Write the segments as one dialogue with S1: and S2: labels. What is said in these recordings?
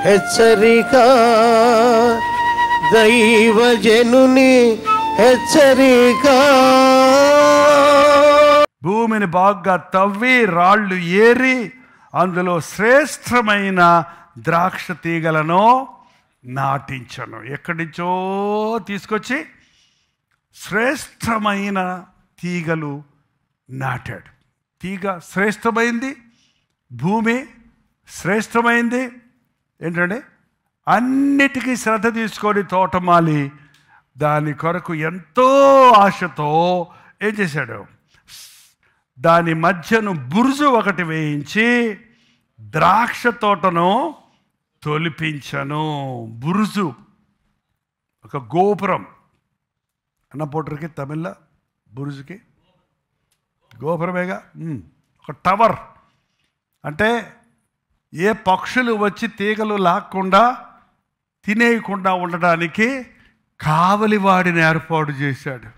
S1: హెచ్చరిక, దైవజనుని హెచ్చరిక.
S2: భూమిని బాగా తవ్వి రాళ్ళు ఏరి అందులో శ్రేష్టమైన ద్రాక్ష తీగలను నాటించను. ఎక్కడి నుంచో తీసుకొచ్చి శ్రేష్టమైన తీగలు నాటాడు. తీగ శ్రేష్టమైంది, భూమి శ్రేష్టమైంది. ఏంటంటే అన్నిటికీ శ్రద్ధ తీసుకొని తోటమాలి దాని కొరకు ఎంతో ఆశతో ఏం చేశాడు, దాని మధ్యను బురుజు ఒకటి వేయించి ద్రాక్ష తోటను తొలిపించను. బురుజు ఒక గోపురం అన్న పోటర్కి తమిళ్లో బురుజుకి గోపురమేగా. ఒక టవర్ అంటే ఏ పక్షులు వచ్చి తీగలు లాక్కుండా తినేయకుండా ఉండడానికి కావలివాడిని ఏర్పాటు చేశాడు.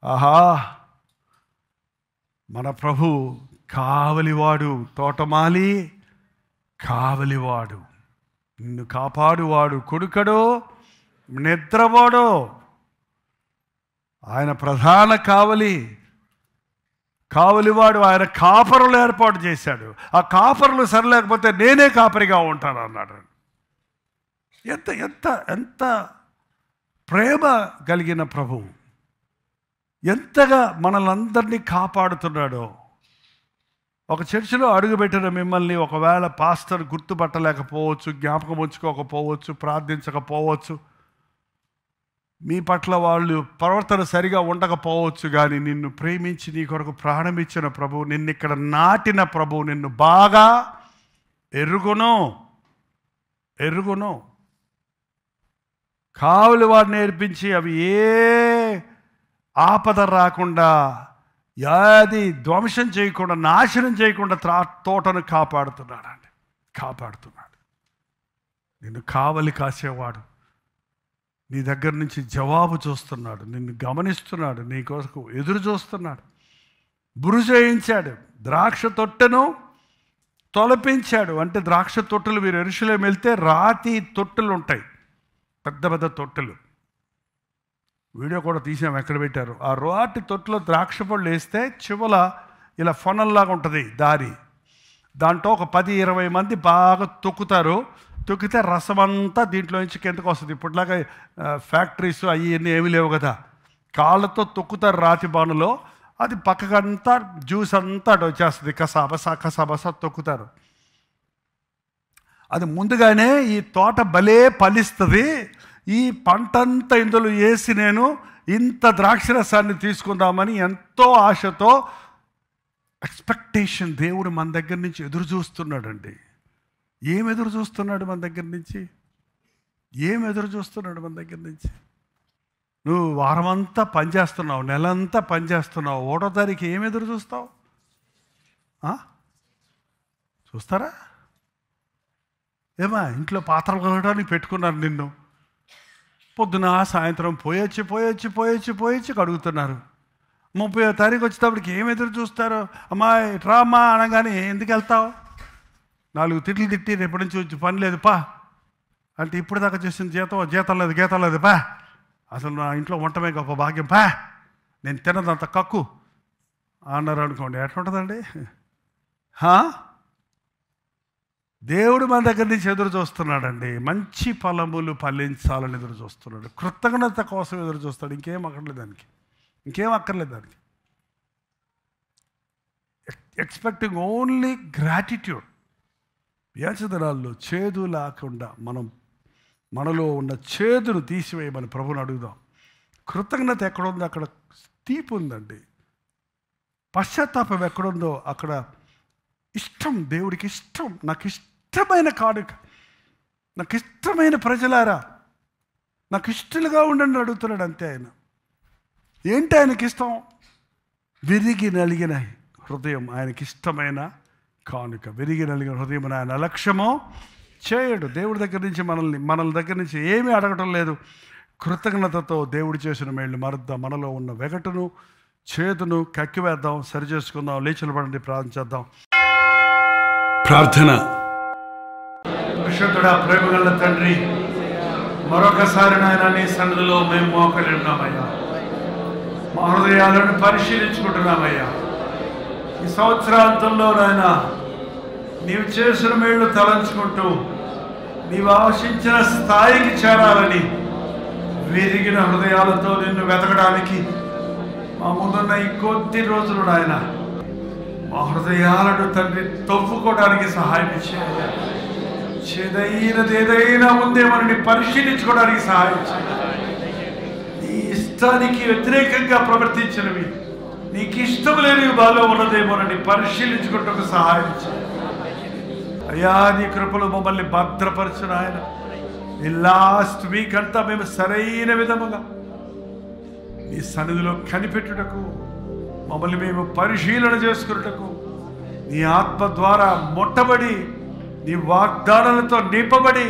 S2: ఆహా, మన ప్రభు కావలివాడు, తోటమాలి కావలివాడు, నిన్ను కాపాడువాడు, కొడుకడు నిద్రవాడు. ఆయన ప్రధాన కావలివాడు. ఆయన కాపరులు ఏర్పాటు చేశాడు. ఆ కాపరులు సరిలేకపోతే నేనే కాపరిగా ఉంటాను అన్నాడు. ఎంత ఎంత ఎంత ప్రేమ కలిగిన ప్రభు, ఎంతగా మనల్ని కాపాడుతున్నాడో. ఒక చర్చిలో అడుగుపెట్టిన మిమ్మల్ని ఒకవేళ పాస్టర్ గుర్తుపట్టలేకపోవచ్చు, జ్ఞాపకం ఉంచుకోకపోవచ్చు, ప్రార్థించకపోవచ్చు, మీ పట్ల వాళ్ళు ప్రవర్తన సరిగా ఉండకపోవచ్చు, కానీ నిన్ను ప్రేమించి నీ కొరకు ప్రాణం ఇచ్చిన ప్రభు, నిన్ను ఇక్కడ నాటిన ప్రభు నిన్ను బాగా ఎరుగును. కావలి వాడు నేర్పించి అవి ఏ ఆపద రాకుండా, యాది ధ్వంసం చేయకుండా, నాశనం చేయకుండా తోటను కాపాడుతున్నాడు. నిన్ను కావలి కాసేవాడు నీ దగ్గర నుంచి జవాబు చూస్తున్నాడు, నిన్ను గమనిస్తున్నాడు, నీ కోసం ఎదురు చూస్తున్నాడు. బురుజేయించాడు, ద్రాక్ష తొట్టెను తొలపించాడు. అంటే ద్రాక్ష తొట్టెలు, మీరు యెరూషలేము వెళ్తే రాతి తొట్టెలు ఉంటాయి, పెద్ద పెద్ద తొట్టెలు. వీడియో కూడా తీసాం, ఎక్కడ పెట్టారు. ఆ రాతి తొట్టెలో ద్రాక్ష పళ్ళు వేస్తే చివల ఇలా ఫొనల్లాగా ఉంటుంది దారి. దాంట్లో ఒక 10-20 మంది బాగా తొక్కితే రసం అంతా దీంట్లో నుంచి కిందకు వస్తుంది. ఇప్పటిలాగా ఫ్యాక్టరీస్ అవన్నీ ఏమీ లేవు కదా. కాళ్ళతో తొక్కుతారు రాతి బాణలో, అది పక్కకంతా జ్యూస్ అంతా అటు వచ్చేస్తుంది. కసాబసా తొక్కుతారు. అది ముందుగానే ఈ తోట భలే ఫలిస్తుంది, ఈ పంటంతా ఇందులో వేసి నేను ఇంత ద్రాక్షరసాన్ని తీసుకుందామని ఎంతో ఆశతో ఎక్స్పెక్టేషన్ దేవుడు మన దగ్గర నుంచి ఎదురు చూస్తున్నాడండి. ఏం ఎదురు చూస్తున్నాడు మన దగ్గర నుంచి? నువ్వు వారమంతా పనిచేస్తున్నావు, నెలంతా పనిచేస్తున్నావు, 1వ తారీఖు ఏం ఎదురు చూస్తావు? చూస్తారా? ఏమా ఇంట్లో పాత్రలు కడగడానికి పెట్టుకున్నారు, నిన్ను పొద్దున సాయంత్రం పోయొచ్చి కడుగుతున్నారు. 30వ తారీఖు వచ్చేటప్పటికి ఏం ఎదురు చూస్తారు? అమ్మాయి రామ్మా అనగానే ఎందుకు వెళ్తావు? 4 తిట్లు తిట్టి రేపటి నుంచి వచ్చి పని లేదు పా అంటే, ఇప్పుడు దాకా చేసిన జీతం లేదు పా, అసలు నా ఇంట్లో వంటమే గొప్ప భాగ్యం పా, నేను తిన్నదంత కక్కు అన్నారు అనుకోండి, ఎట్లుంటుందండి? దేవుడు మన దగ్గర నుంచి ఎదురు చూస్తున్నాడండి. మంచి ఫలములు ఫలించాలని ఎదురు చూస్తున్నాడు, కృతజ్ఞత కోసం ఎదురు చూస్తాడు. ఇంకేం అక్కర్లేదు దానికి. Expecting only gratitude. యాచదనాల్లో చేదు లేకుండా మనలో ఉన్న చేదును తీసివేయమని ప్రభుని అడుగుదాం. కృతజ్ఞత ఎక్కడుందో అక్కడ తీపి ఉందండి. పశ్చాత్తాపం ఎక్కడుందో అక్కడ ఇష్టం, దేవుడికి ఇష్టం. నాకు ఇష్టమైన కానుక, నాకు ఇష్టమైన ప్రజలారా, నాకు ఇష్టలుగా ఉండండి అడుగుతున్నాడు అంతే. ఆయన ఏంటి ఆయనకి ఇష్టం? విరిగి నలిగిన హృదయం ఆయనకి ఇష్టమైన కానుక. విరిగి నలిగిన హృదయం ఆయన అలక్ష్యమో చేయడు. దేవుడి దగ్గర నుంచి మనల్ని దగ్గర నుంచి ఏమీ అడగటం లేదు. కృతజ్ఞతతో దేవుడు చేసిన మేళ్ళు మరుద్దాం. మనలో ఉన్న వెగటును చేతును కక్కివేద్దాం, సరి చేసుకుందాం. లేచి నిలబడండి, ప్రార్థన చేద్దాం. ప్రార్థన. పరిశుద్ధుడా, ప్రేమగల తండ్రి, మరొకసారి నాయన నీ సన్నిధిలో మేము మోకలి ఉన్నామయ్యా. మా హృదయాలను పరిశీలించుకుంటున్నామయ్యా. ఈ సంవత్సరాంతంలో నాయన నీవు చేసిన మేళ్ళు తలంచుకుంటూ నీవు ఆశించిన స్థాయికి చేరాలని విరిగిన హృదయాలతో నిన్ను వెతకడానికి మా ముందున్న ఈ కొద్ది రోజులు నాయన మా హృదయాలను తండ్రి తవ్వుకోవడానికి సహాయం చేయాలి. చేదైనది ఏదైనా ఉందేమని పరిశీలించుకోవడానికి సహాయం చేయాలి. నీ ఇష్టానికి వ్యతిరేకంగా ప్రవర్తించినవి, నీకు ఇష్టం లేనివి బాగా ఉన్నదేమోనని పరిశీలించుకుంటూ సహాయం చేయాలి. అయ్యా, నీ కృపలు మమ్మల్ని భద్రపరచును ఆయన. ఈ లాస్ట్ వీక్ అంతా మేము సరైన విధముగా నీ సన్నిధిలో కనిపెట్టుటకు, మమ్మల్ని మేము పరిశీలన చేసుకున్నటకు, నీ ఆత్మ ద్వారా మొట్టబడి నీ వాగ్దానాలతో నింపబడి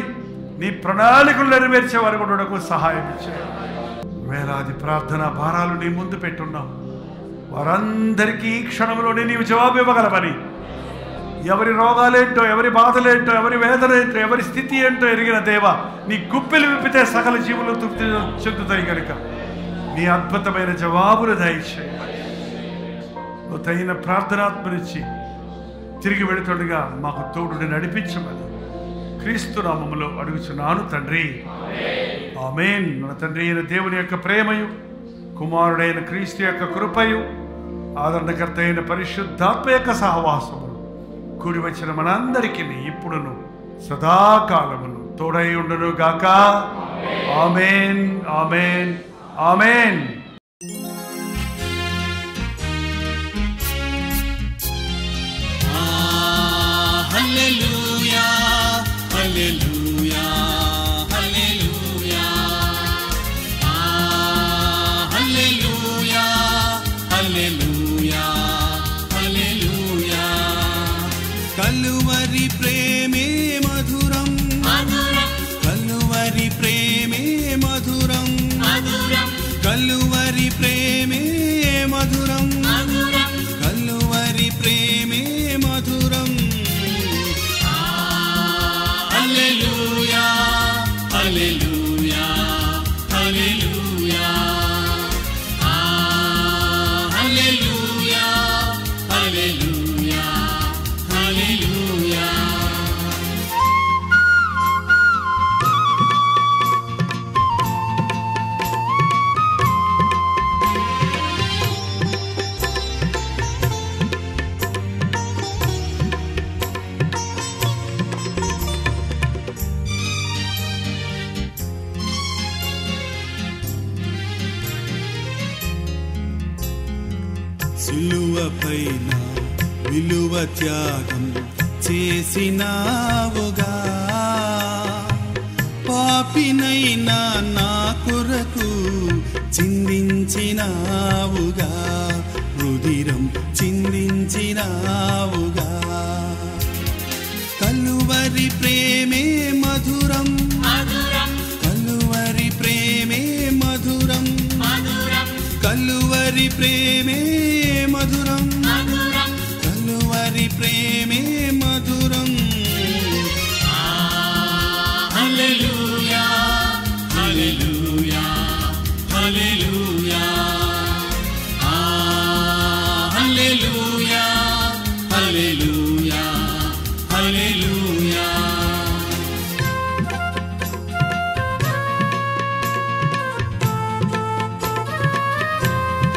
S2: నీ ప్రణాళికలు నెరవేర్చే వారికి ఉండటకు సహాయం ఇచ్చారు. వేలాది ప్రార్థనా భారాలు నీ ముందు పెట్టున్నాం. వారందరికీ ఈ క్షణంలోనే నీవు జవాబు ఇవ్వగలవని, ఎవరి రోగాలేంటో, ఎవరి బాధలేంటో, ఎవరి వేదనేంటో, ఎవరి స్థితి ఏంటో ఎరిగిన దేవా, నీ గుప్పెలు విప్పితే సకల జీవులు తృప్తి చెందుతాయి కనుక నీ అద్భుతమైన జవాబులు దయచేయమని, నువ్వు తగిన ప్రార్థనాత్మనిచ్చి తిరిగి వెళుతుండగా మాకు తోడుని నడిపించమని క్రీస్తు నామములో అడుగుచున్నాను తండ్రి, ఆమేన్. మన తండ్రి అయిన దేవుని యొక్క ప్రేమయు, కుమారుడైన క్రీస్తు యొక్క కృపయు, ఆదరణకర్త అయిన పరిశుద్ధాత్మ యొక్క సహవాసములు కూడి వచ్చిన మనందరికీ ఇప్పుడును సదాకాలమును తోడై ఉండును గాక. ఆమేన్, ఆమేన్, ఆమేన్.
S3: హల్లెలూయా, హల్లెలూయా, హల్లెలూయా. హల్లెలూయా, హల్లెలూయా, హల్లెలూయా. కలువరి ప్రేమే మధురం, కలువరి ప్రేమే మధురం, కలువరి ప్రేమే మధురం, కలువరి ప్రేమే మధురం. హల్లెలూయా, హల్లెలూయా, హల్లెలూయా. హల్లెలూయా, హల్లెలూయా, హల్లెలూయా. సిలువపైన విలువ త్యాగం చేసినావుగా, పాపినైనా నా కొరకు చిందించినావుగా, రుధిరం చిందించినావుగా. కలువరి ప్రేమే మధురం, కలువరి ప్రేమే మధురం, కలువరి ప్రేమే మధురం, కలువరి ప్రేమే మధురం. హల్లెలూయా, హల్లెలూయా, హల్లెలూయా. హల్లెలూయా, హల్లెలూయా.